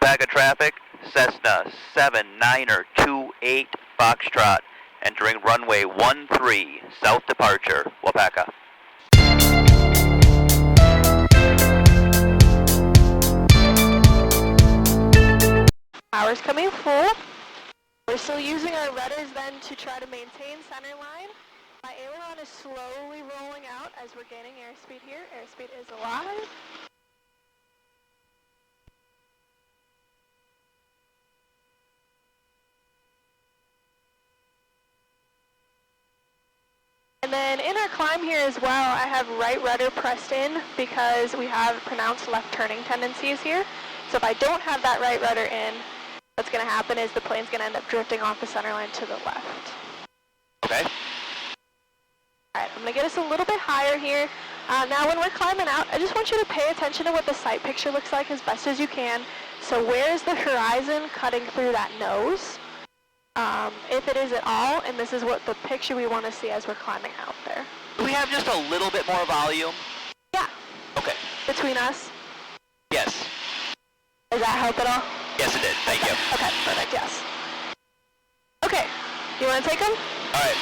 Wapaka traffic, Cessna 79er28 Foxtrot, entering runway 13, south departure, Wapaka. Power's coming full. We're still using our rudders then to try to maintain center line. My aileron is slowly rolling out as we're gaining airspeed here. Airspeed is alive. And then in our climb here as well, I have right rudder pressed in because we have pronounced left turning tendencies here. So if I don't have that right rudder in, what's going to happen is the plane's going to end up drifting off the center line to the left. Okay. Alright, I'm going to get us a little bit higher here. Now when we're climbing out, I just want you to pay attention to what the sight picture looks like as best as you can. So where is the horizon cutting through that nose? If it is at all, and this is what the picture we want to see as we're climbing out there. Do we have just a little bit more volume? Yeah. Okay. Between us? Yes. Does that help at all? Yes, it did. Thank you. Okay, perfect, yes. Okay, you want to take them? Alright.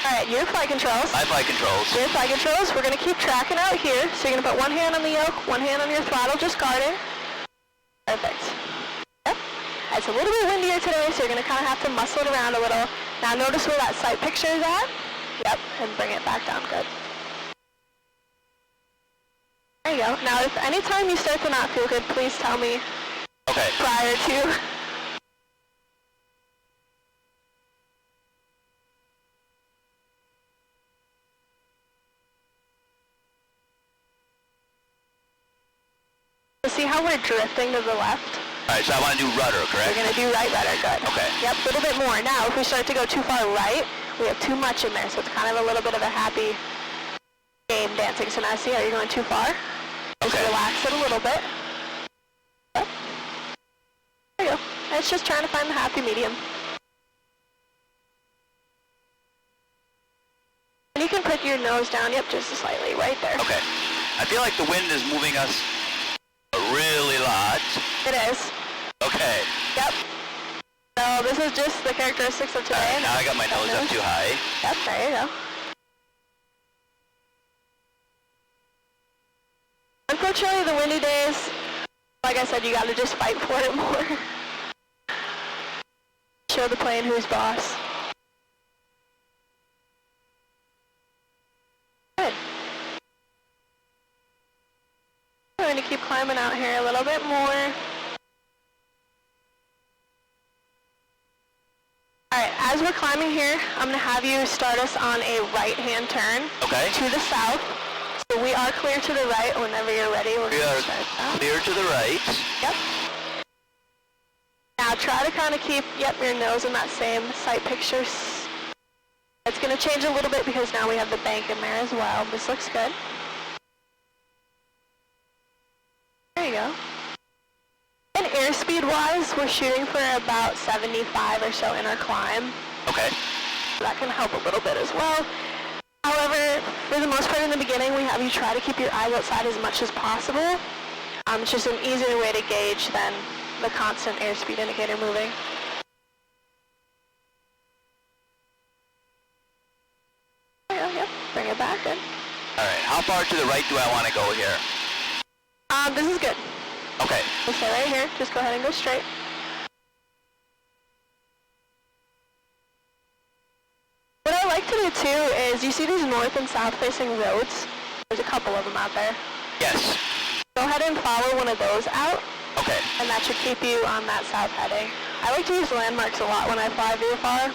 Alright, your flight controls. My flight controls. Your flight controls. We're going to keep tracking out here. So you're going to put one hand on the yoke, one hand on your throttle, just guarding. Perfect. Yep. It's a little bit windier today, so you're going to kind of have to muscle it around a little. Now notice where that sight picture is at. Yep, and bring it back down. Good. There you go. Now, if any time you start to not feel good, please tell me. Okay. Prior to. See how we're drifting to the left? Alright, so I want to do rudder, correct? We're going to do right rudder, good. Okay. Yep, a little bit more. Now, if we start to go too far right, we have too much in there, so it's kind of a little bit of a happy game dancing. So now see how you're going too far? Just Okay. relax it a little bit. Yep. There you go. It's just trying to find the happy medium. And you can put your nose down, yep, just slightly, right there. Okay. I feel like the wind is moving us a really lot. It is. Okay. Yep. So this is just the characteristics of today. Alright, now I got my nose up too high. Yep, there you go. Unfortunately, the windy days, like I said, you gotta just fight for it more. Show the plane who's boss. Good. We're going to keep climbing out here a little bit more. Alright, as we're climbing here, I'm going to have you start us on a right-hand turn. Okay. To the south. So we are clear to the right. Whenever you're ready, we're going to start out. Clear to the right. Yep. Now try to kind of keep, your nose in that same sight picture. It's going to change a little bit because now we have the bank in there as well. This looks good. There you go. And airspeed-wise, we're shooting for about 75 or so in our climb. Okay. That can help a little bit as well. However, for the most part in the beginning, we have you try to keep your eyes outside as much as possible. It's just an easier way to gauge than the constant airspeed indicator moving. There you go, yep. Bring it back, good. Alright, how far to the right do I want to go here? This is good. Okay. We'll stay right here. Just go ahead and go straight. What I like to do too is, you see these north and south facing roads? There's a couple of them out there. Yes. Go ahead and follow one of those out. Okay. And that should keep you on that south heading. I like to use landmarks a lot when I fly VFR.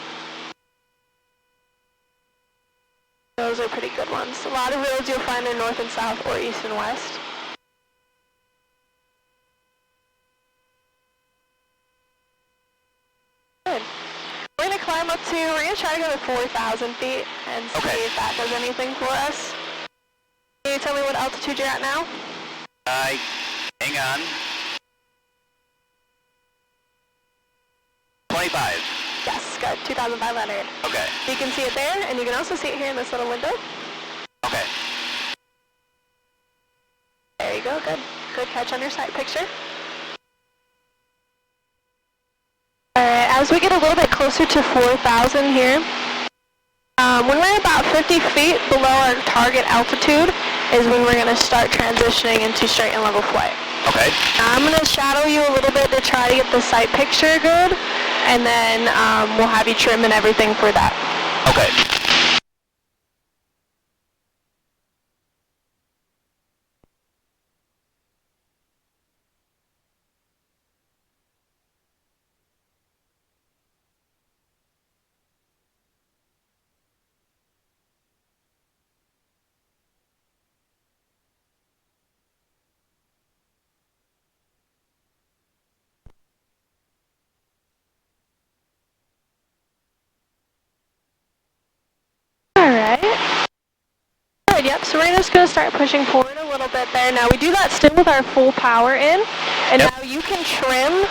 Those are pretty good ones. A lot of roads you'll find are north and south or east and west. Good. We're going to climb up to, we're going to try to go to 4,000 feet and see if that does anything for us. Can you tell me what altitude you're at now? Hang on. 25. Yes, good. 2,500. Okay. You can see it there, and you can also see it here in this little window. Okay. There you go, good. Good catch on your sight picture. as we get a little bit closer to 4,000 here, when we're about 50 feet below our target altitude is when we're going to start transitioning into straight and level flight. Okay. Now, I'm going to shadow you a little bit to try to get the sight picture good, and then we'll have you trim and everything for that. Okay. Good, yep, so we're just going to start pushing forward a little bit there. Now we do that still with our full power in, and Yep. now you can trim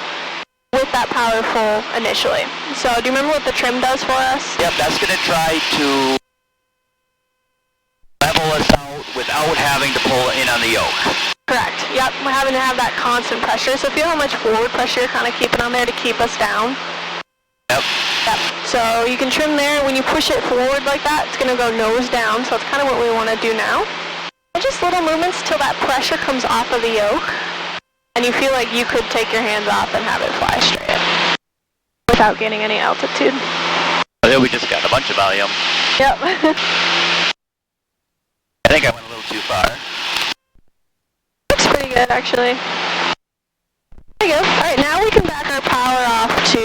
with that power full initially. So do you remember what the trim does for us? Yep, that's going to try to level us out without having to pull in on the yoke. Correct, yep, we're having to have that constant pressure. So feel how much forward pressure you're kind of keeping on there to keep us down. Yep. Yep, so you can trim there. When you push it forward like that, it's going to go nose down, so it's kind of what we want to do now. And just little movements till that pressure comes off of the yoke, and you feel like you could take your hands off and have it fly straight without gaining any altitude. Oh, yeah, we just got a bunch of volume. Yep. I think I went a little too far. Looks pretty good, actually. There you go. All right, now we can back our power off to,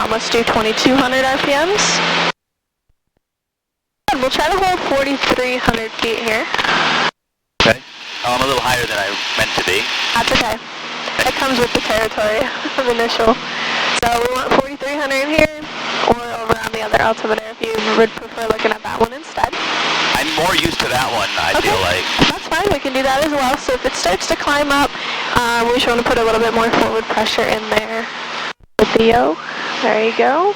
let's do 2,200 RPMs. And we'll try to hold 4,300 feet here. Okay. Oh, I'm a little higher than I meant to be. That's okay. That comes with the territory of initial. So we want 4,300 here, or over on the other altimeter if you would prefer looking at that one instead. I'm more used to that one, I feel like. That's fine, we can do that as well. So if it starts to climb up, we just want to put a little bit more forward pressure in there with the yoke. There you go.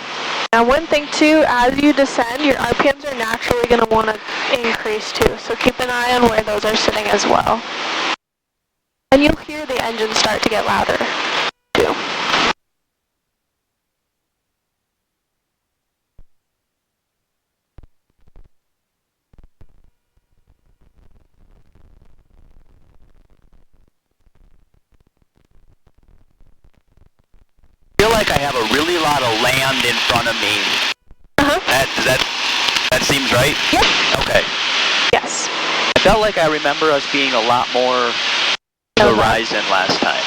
Now one thing too, as you descend, your RPMs are naturally going to want to increase too. So keep an eye on where those are sitting as well. And you'll hear the engine start to get louder too. I feel like I have a really lot of land in front of me. That seems right? Yep. Okay. Yes. I felt like I remember us being a lot more horizon last time.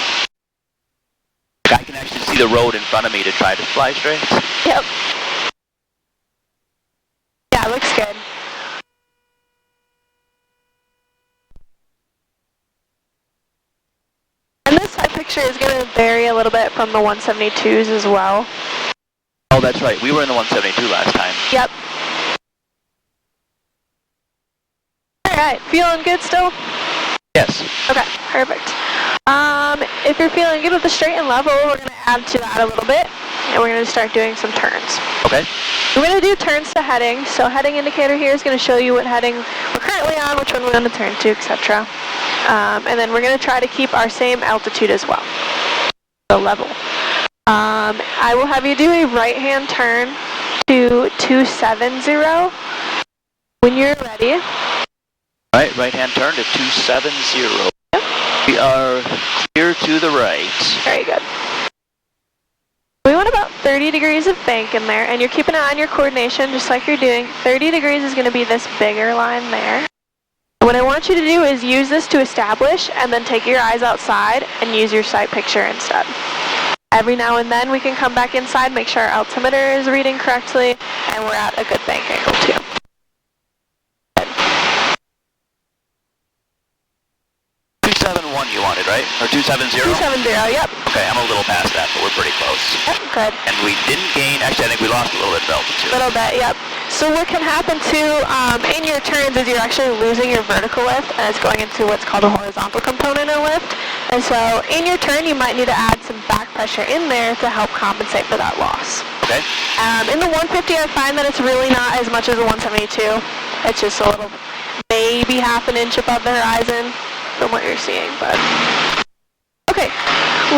I can actually see the road in front of me to try to fly straight. Yep. Yeah, looks good. And this side picture is going to vary a little bit from the 172s as well. Oh, that's right. We were in the 172 last time. Yep. Alright, feeling good still? Yes. Okay, perfect. If you're feeling good with the straight and level, we're going to add to that a little bit, and we're going to start doing some turns. Okay. We're going to do turns to heading, so heading indicator here is going to show you what heading we're currently on, which one we're going to turn to, etc. And then we're going to try to keep our same altitude as well, the level. I will have you do a right-hand turn to 270 when you're ready. Right, right-hand turn to 270. Yep. We are clear to the right. Very good. We want about 30 degrees of bank in there, and you're keeping an eye on your coordination just like you're doing. 30 degrees is going to be this bigger line there. What I want you to do is use this to establish, and then take your eyes outside and use your sight picture instead. Every now and then we can come back inside, make sure our altimeter is reading correctly, and we're at a good bank angle too. 271 you wanted, right? Or 270? 270, yep. Okay, I'm a little past that, but we're pretty close. Yep, good. And we didn't gain, actually I think we lost a little bit of altitude. A little bit, yep. So what can happen too in your turns is you're actually losing your vertical lift, and it's going into what's called a horizontal component of lift. And so in your turn you might need to add some back pressure in there to help compensate for that loss. Okay. In the 150 I find that it's really not as much as the 172. It's just a little, maybe half an inch above the horizon from what you're seeing, but. Okay,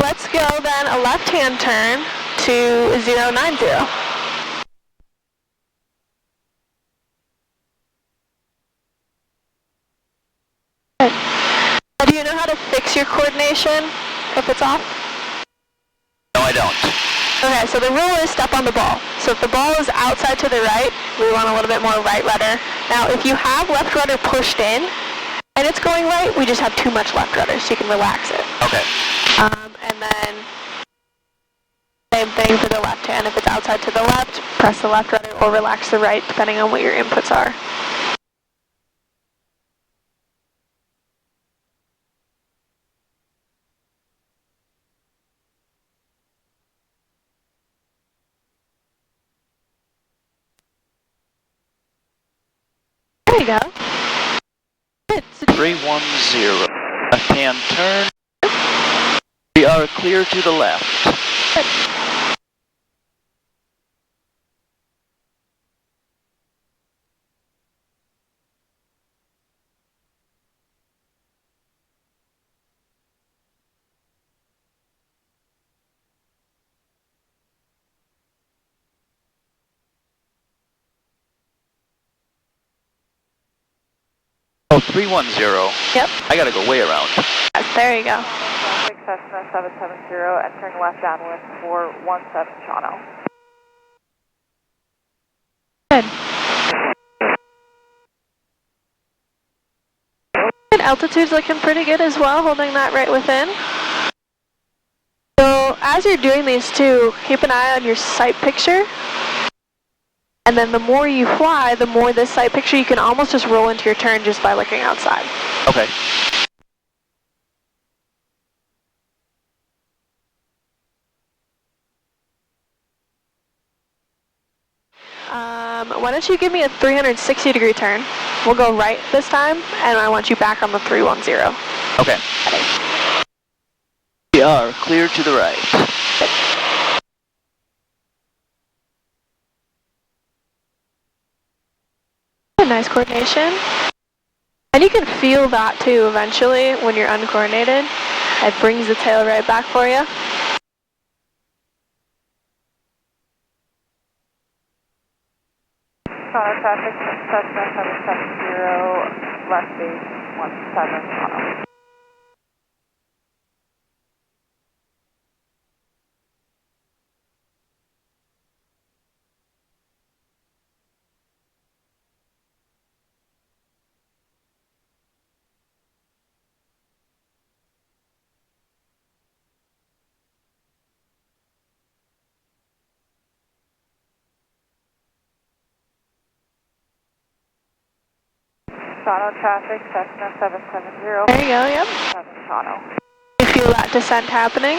let's go then a left-hand turn 2090. Good. Now, do you know how to fix your coordination if it's off? No, I don't. Okay, so the rule is step on the ball. So if the ball is outside to the right, we want a little bit more right rudder. Now, if you have left rudder pushed in and it's going right, we just have too much left rudder, so you can relax it. Okay. And then same thing for the left hand. If it's outside to the left, press the left rudder or relax the right, depending on what your inputs are. There you go. Good. So 310. Left hand turn. We are clear to the left. good. Oh, 310. Yep. I gotta go way around. Yes, there you go. Cessna 770, entering left downwind for 17 channel. Good. Good. Altitude's looking pretty good as well, holding that right within. So as you're doing these two, keep an eye on your sight picture. And then the more you fly, the more this sight picture, you can almost just roll into your turn just by looking outside. Okay. Why don't you give me a 360-degree turn? We'll go right this time, and I want you back on the 310. Okay. We are clear to the right. Nice coordination. And you can feel that too eventually when you're uncoordinated. It brings the tail right back for you. Toronto traffic, Cessna 770, left base 17 channel. Toronto traffic, Cessna 770, There you go, yep. 7 channel. You feel that descent happening.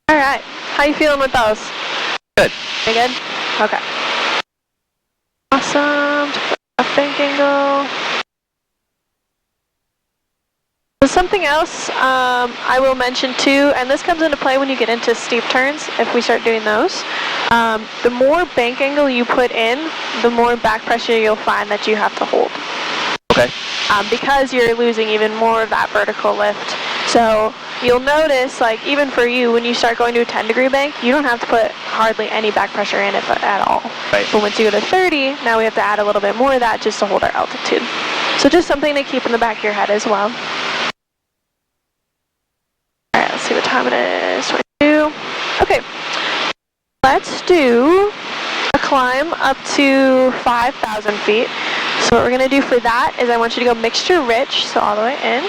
All right, how you feeling with those? Good. You good? Okay. Awesome. Left bank angle. So something else I will mention too, and this comes into play when you get into steep turns, if we start doing those. The more bank angle you put in, the more back pressure you'll find that you have to hold. Okay. Because you're losing even more of that vertical lift. So you'll notice, like even for you, when you start going to a 10-degree bank, you don't have to put hardly any back pressure in it at all. Right. But once you go to 30, now we have to add a little bit more of that just to hold our altitude. So just something to keep in the back of your head as well. All right, let's see what time it is. 22. Okay, let's do a climb up to 5,000 feet. So what we're gonna do for that is I want you to go mixture rich, so all the way in.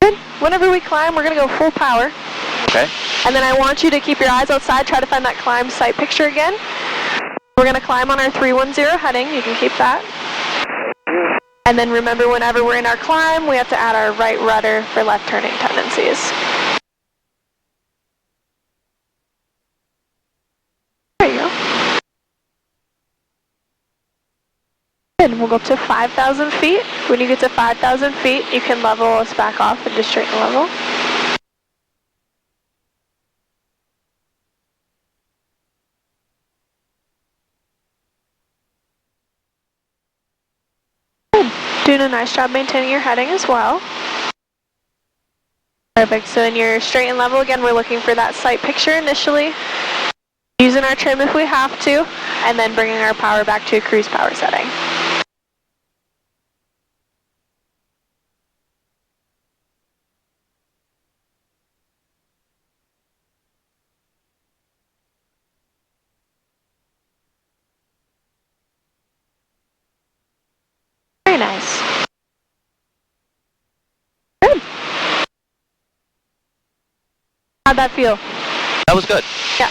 Good. Whenever we climb, we're gonna go full power. Okay. And then I want you to keep your eyes outside, try to find that climb sight picture again. We're gonna climb on our 310 heading, you can keep that. And then remember, whenever we're in our climb, we have to add our right rudder for left turning tendencies. There you go. Good. We'll go up to 5,000 feet. When you get to 5,000 feet, you can level us back off and just straighten level. Good. Doing a nice job maintaining your heading as well. Perfect. So in your straight and level, again, we're looking for that sight picture initially. Using our trim if we have to, and then bringing our power back to a cruise power setting. Very nice. Good. How'd that feel? That was good. Yeah.